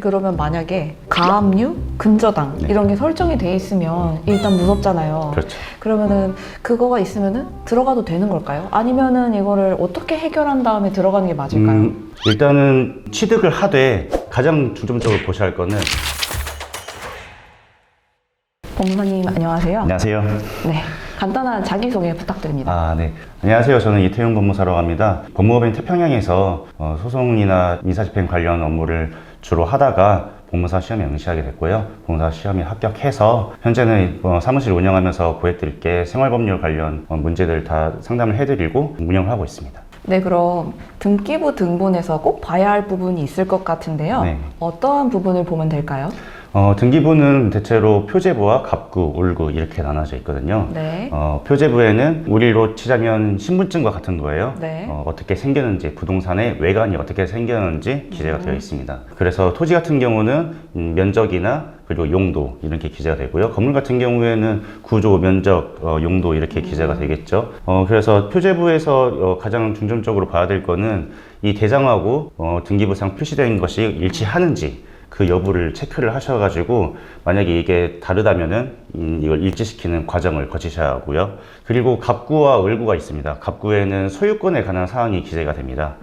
그러면 만약에 가압류, 근저당 네. 이런 게 설정이 돼 있으면 일단 무섭잖아요. 그렇죠. 그러면은 그거가 있으면은 들어가도 되는 걸까요? 아니면은 이거를 어떻게 해결한 다음에 들어가는 게 맞을까요? 일단은 취득을 하되 가장 중점적으로 보셔야 할 거는 법무사님 안녕하세요. 안녕하세요. 네, 간단한 자기소개 부탁드립니다. 네. 안녕하세요. 저는 이태용 법무사라고 합니다. 법무법인 태평양에서 소송이나 민사집행 관련 업무를 주로 하다가 법무사 시험에 응시하게 됐고요. 법무사 시험에 합격해서 현재는 사무실 운영하면서 고객들께 생활법률 관련 문제들 다 상담을 해드리고 운영을 하고 있습니다. 네, 그럼 등기부 등본에서 꼭 봐야 할 부분이 있을 것 같은데요. 네. 어떠한 부분을 보면 될까요? 등기부는 대체로 표제부와 갑구, 울구 이렇게 나눠져 있거든요. 네. 표제부에는 우리로 치자면 신분증과 같은 거예요. 네. 어떻게 생겼는지, 부동산의 외관이 어떻게 생겼는지 기재가 되어 있습니다. 그래서 토지 같은 경우는 면적이나 그리고 용도 이렇게 기재가 되고요. 건물 같은 경우에는 구조, 면적, 용도 이렇게 기재가 되겠죠. 그래서 표제부에서 가장 중점적으로 봐야 될 거는 이 대장하고 등기부상 표시된 것이 일치하는지 그 여부를 체크를 하셔가지고 만약에 이게 다르다면은 이걸 일치시키는 과정을 거치셔야 하고요. 그리고 갑구와 을구가 있습니다. 갑구에는 소유권에 관한 사항이 기재가 됩니다.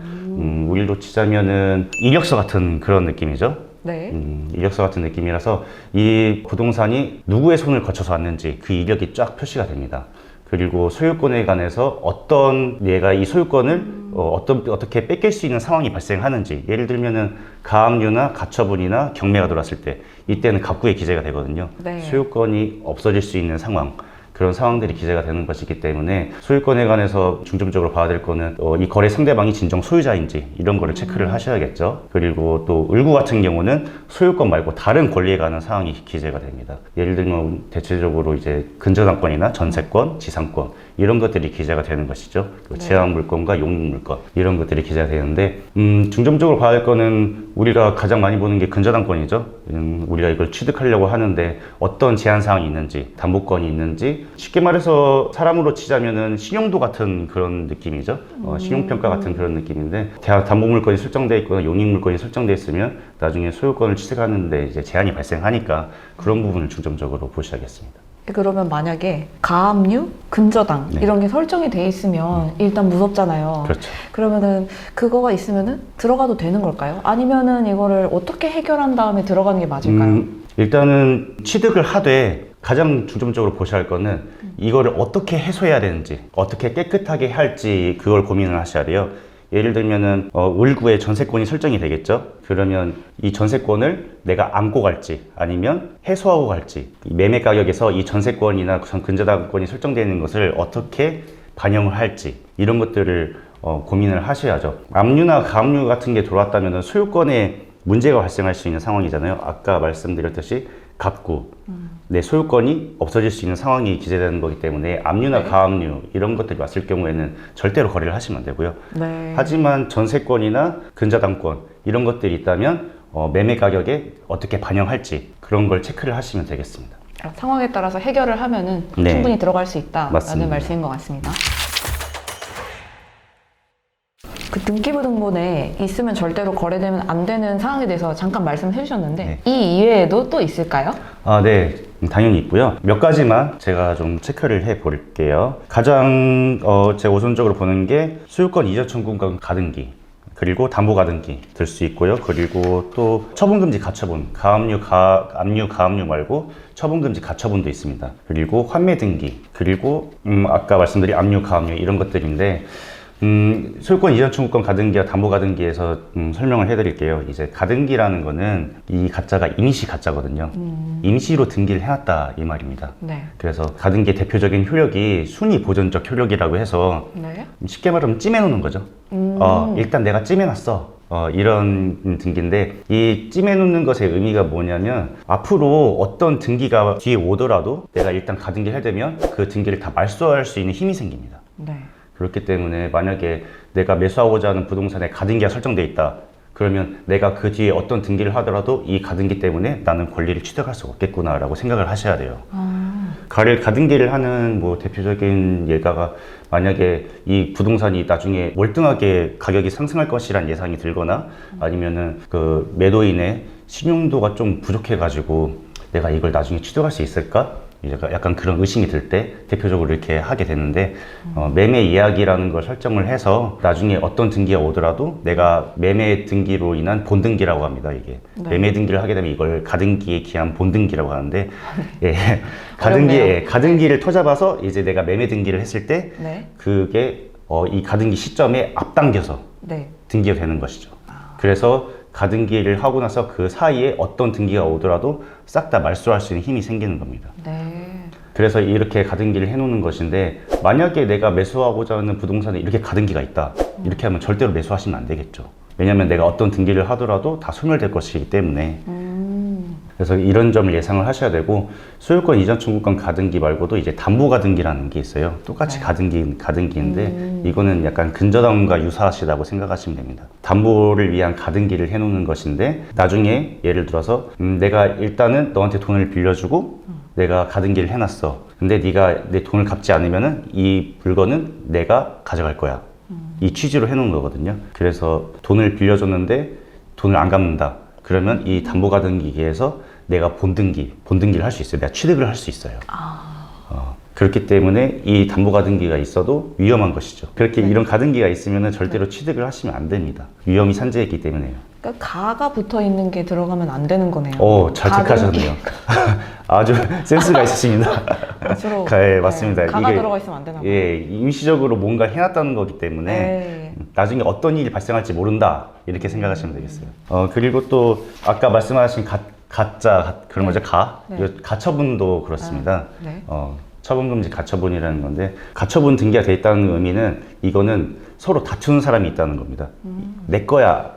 우리로 치자면은 이력서 같은 그런 느낌이죠. 네. 이력서 같은 느낌이라서 이 부동산이 누구의 손을 거쳐서 왔는지 그 이력이 쫙 표시가 됩니다. 그리고 소유권에 관해서 어떤 얘가 이 소유권을 어떻게 뺏길 수 있는 상황이 발생하는지, 예를 들면은 가압류나 가처분이나 경매가 들어왔을 때 이때는 갑구에 기재가 되거든요. 네. 소유권이 없어질 수 있는 상황, 그런 상황들이 기재가 되는 것이기 때문에 소유권에 관해서 중점적으로 봐야 될 거는 이 거래 상대방이 진정 소유자인지 이런 거를 체크를 하셔야겠죠. 그리고 또 을구 같은 경우는 소유권 말고 다른 권리에 관한 사항이 기재가 됩니다. 예를 들면 대체적으로 이제 근저당권이나 전세권, 지상권 이런 것들이 기재가 되는 것이죠. 네. 제한물권과 용익물권 이런 것들이 기재가 되는데 중점적으로 봐야 할 거는 우리가 가장 많이 보는 게 근저당권이죠. 우리가 이걸 취득하려고 하는데 어떤 제한 사항이 있는지, 담보권이 있는지, 쉽게 말해서 사람으로 치자면은 신용도 같은 그런 느낌이죠. 신용평가 같은 그런 느낌인데 담보물권이 설정되어 있거나 용익물권이 설정되어 있으면 나중에 소유권을 취득하는데 이제 제한이 발생하니까 그런 부분을 중점적으로 보셔야겠습니다. 그러면 만약에 가압류, 근저당 네. 이런 게 설정이 돼 있으면 일단 무섭잖아요. 그렇죠. 그러면은 그거가 있으면은 들어가도 되는 걸까요? 아니면은 이거를 어떻게 해결한 다음에 들어가는 게 맞을까요? 일단은 취득을 하되 가장 중점적으로 보셔야 할 거는 이거를 어떻게 해소해야 되는지, 어떻게 깨끗하게 할지 그걸 고민을 하셔야 돼요. 예를 들면은 을구에 전세권이 설정이 되겠죠. 그러면 이 전세권을 내가 안고 갈지 아니면 해소하고 갈지, 이 매매 가격에서 이 전세권이나 근저당권이 설정되어 있는 것을 어떻게 반영을 할지 이런 것들을 고민을 하셔야죠. 압류나 가압류 같은 게 들어왔다면 소유권에 문제가 발생할 수 있는 상황이잖아요. 아까 말씀드렸듯이 갑구, 내 소유권이 없어질 수 있는 상황이 기재되는 거기 때문에 압류나 네. 가압류 이런 것들이 왔을 경우에는 절대로 거래를 하시면 안 되고요. 네. 하지만 전세권이나 근저당권 이런 것들이 있다면 매매 가격에 어떻게 반영할지 그런 걸 체크를 하시면 되겠습니다. 상황에 따라서 해결을 하면은 네. 충분히 들어갈 수 있다라는 맞습니다. 말씀인 것 같습니다. 그 등기부 등본에 있으면 절대로 거래되면 안 되는 상황에 대해서 잠깐 말씀해 주셨는데 네. 이 이외에도 또 있을까요? 네, 당연히 있고요. 몇 가지만 제가 좀 체크를 해 볼게요. 가장 제가 우선적으로 보는 게 소유권 이전 청구권 가등기, 그리고 담보 가등기 들 수 있고요. 그리고 또 처분금지 가처분, 압류, 가압류 말고 처분금지 가처분도 있습니다. 그리고 환매 등기, 그리고 아까 말씀드린 압류, 가압류 이런 것들인데 소유권 이전 청구권 가등기와 담보 가등기에서 설명을 해드릴게요. 이제 가등기라는 거는 이 가짜가 임시 가짜거든요. 임시로 등기를 해놨다 이 말입니다. 네. 그래서 가등기의 대표적인 효력이 순위 보존적 효력이라고 해서 네. 쉽게 말하면 찜해놓는 거죠. 일단 내가 찜해놨어. 이런 등기인데 이 찜해놓는 것의 의미가 뭐냐면 앞으로 어떤 등기가 뒤에 오더라도 내가 일단 가등기를 해대면 그 등기를 다 말소할 수 있는 힘이 생깁니다. 네. 그렇기 때문에 만약에 내가 매수하고자 하는 부동산에 가등기가 설정되어 있다. 그러면 내가 그 뒤에 어떤 등기를 하더라도 이 가등기 때문에 나는 권리를 취득할 수 없겠구나 라고 생각을 하셔야 돼요. 가등기를 하는 뭐 대표적인 예가가 만약에 이 부동산이 나중에 월등하게 가격이 상승할 것이란 예상이 들거나 아니면은 그 매도인의 신용도가 좀 부족해가지고 내가 이걸 나중에 취득할 수 있을까? 이제 약간 그런 의심이 들 때 대표적으로 이렇게 하게 되는데 매매 이야기라는 걸 설정을 해서 나중에 어떤 등기가 오더라도 내가 매매 등기로 인한 본등기라고 합니다. 이게 네. 매매 등기를 하게 되면 이걸 가등기에 기한 본등기라고 하는데 예, 어렵네요. 가등기를 터잡아서 이제 내가 매매 등기를 했을 때 네. 그게 이 가등기 시점에 앞당겨서 네. 등기가 되는 것이죠. 그래서 가등기를 하고 나서 그 사이에 어떤 등기가 오더라도 싹 다 말소할 수 있는 힘이 생기는 겁니다. 네. 그래서 이렇게 가등기를 해놓는 것인데 만약에 내가 매수하고자 하는 부동산에 이렇게 가등기가 있다. 이렇게 하면 절대로 매수하시면 안 되겠죠. 왜냐하면 내가 어떤 등기를 하더라도 다 소멸될 것이기 때문에 그래서 이런 점을 예상을 하셔야 되고 소유권 이전 청구권 가등기 말고도 이제 담보 가등기라는 게 있어요. 똑같이 네. 가등기인데 이거는 약간 근저당과 유사하시다고 생각하시면 됩니다. 담보를 위한 가등기를 해놓는 것인데 나중에 예를 들어서 내가 일단은 너한테 돈을 빌려주고 내가 가등기를 해놨어. 근데 네가 내 돈을 갚지 않으면은 이 물건은 내가 가져갈 거야. 이 취지로 해놓은 거거든요. 그래서 돈을 빌려줬는데 돈을 안 갚는다. 그러면 이 담보가등기에서 내가 본등기를 할 수 있어요. 내가 취득을 할 수 있어요. 그렇기 때문에 이 담보가등기가 있어도 위험한 것이죠. 그렇게 이런 가등기가 있으면 절대로 취득을 하시면 안 됩니다. 위험이 산재이기 때문에요. 그러니까 가가 붙어 있는 게 들어가면 안 되는 거네요. 잘 가등기. 체크하셨네요. 아주 센스가 있으십니다. 주로 네, 맞습니다. 가가 이게, 들어가 있으면 안 되나 봐요. 예, 임시적으로 뭔가 해놨다는 거기 때문에 네. 나중에 어떤 일이 발생할지 모른다 이렇게 생각하시면 되겠어요. 그리고 또 아까 말씀하신 가짜 그런 거죠. 네. 가처분도 그렇습니다. 네. 처분금지 가처분이라는 건데 가처분 등기가 돼 있다는 의미는 이거는 서로 다투는 사람이 있다는 겁니다. 내 거야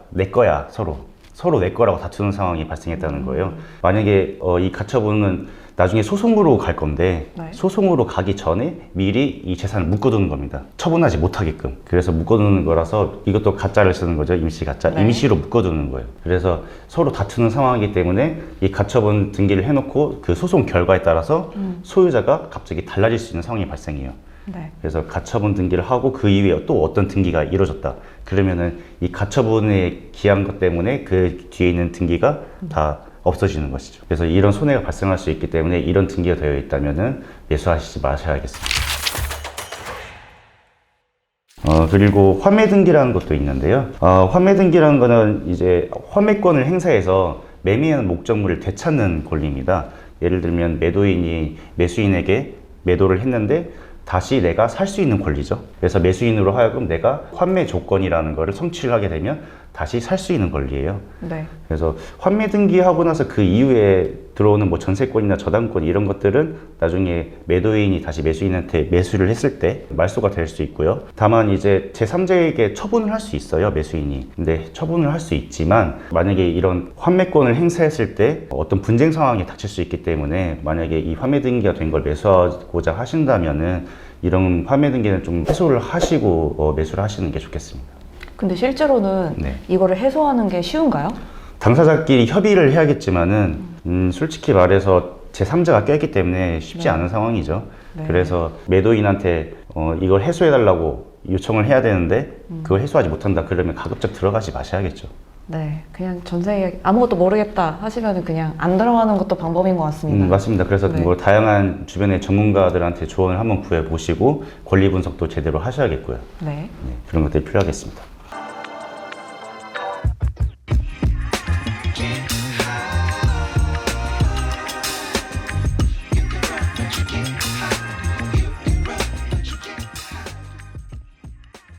서로 내 거라고 다투는 상황이 발생했다는 거예요. 만약에 이 가처분은 나중에 소송으로 갈 건데 네. 소송으로 가기 전에 미리 이 재산을 묶어두는 겁니다. 처분하지 못하게끔. 그래서 묶어두는 거라서 이것도 가짜를 쓰는 거죠. 임시 가짜. 네. 임시로 묶어두는 거예요. 그래서 서로 다투는 상황이기 때문에 이 가처분 등기를 해놓고 그 소송 결과에 따라서 소유자가 갑자기 달라질 수 있는 상황이 발생해요. 네. 그래서 가처분 등기를 하고 그 이후에 또 어떤 등기가 이루어졌다. 그러면은 이 가처분에 기한 것 때문에 그 뒤에 있는 등기가 다 없어지는 것이죠. 그래서 이런 손해가 발생할 수 있기 때문에 이런 등기가 되어 있다면은 매수하시지 마셔야겠습니다. 그리고 환매 등기라는 것도 있는데요. 환매 등기라는 거는 이제 환매권을 행사해서 매매하는 목적물을 되찾는 권리입니다. 예를 들면 매도인이 매수인에게 매도를 했는데 다시 내가 살 수 있는 권리죠. 그래서 매수인으로 하여금 내가 환매 조건이라는 거를 성취를 하게 되면 다시 살 수 있는 권리예요. 네. 그래서 환매 등기하고 나서 그 이후에 들어오는 뭐 전세권이나 저당권 이런 것들은 나중에 매도인이 다시 매수인한테 매수를 했을 때 말소가 될 수 있고요. 다만 이제 제3자에게 처분을 할 수 있어요, 매수인이. 근데 처분을 할 수 있지만 만약에 이런 환매권을 행사했을 때 어떤 분쟁 상황이 닥칠 수 있기 때문에 만약에 이 환매 등기가 된 걸 매수하고자 하신다면은 이런 환매 등기는 좀 해소를 하시고 매수를 하시는 게 좋겠습니다. 근데 실제로는 네. 이거를 해소하는 게 쉬운가요? 당사자끼리 협의를 해야겠지만은 솔직히 말해서 제3자가 껴있기 때문에 쉽지 네. 않은 상황이죠. 네. 그래서 매도인한테 이걸 해소해달라고 요청을 해야 되는데 그걸 해소하지 못한다 그러면 가급적 들어가지 마셔야겠죠. 네, 그냥 전세 아무것도 모르겠다 하시면 그냥 안 들어가는 것도 방법인 것 같습니다. 맞습니다. 그래서 네. 뭐 다양한 주변의 전문가들한테 조언을 한번 구해보시고 권리 분석도 제대로 하셔야겠고요. 네. 그런 것들이 필요하겠습니다.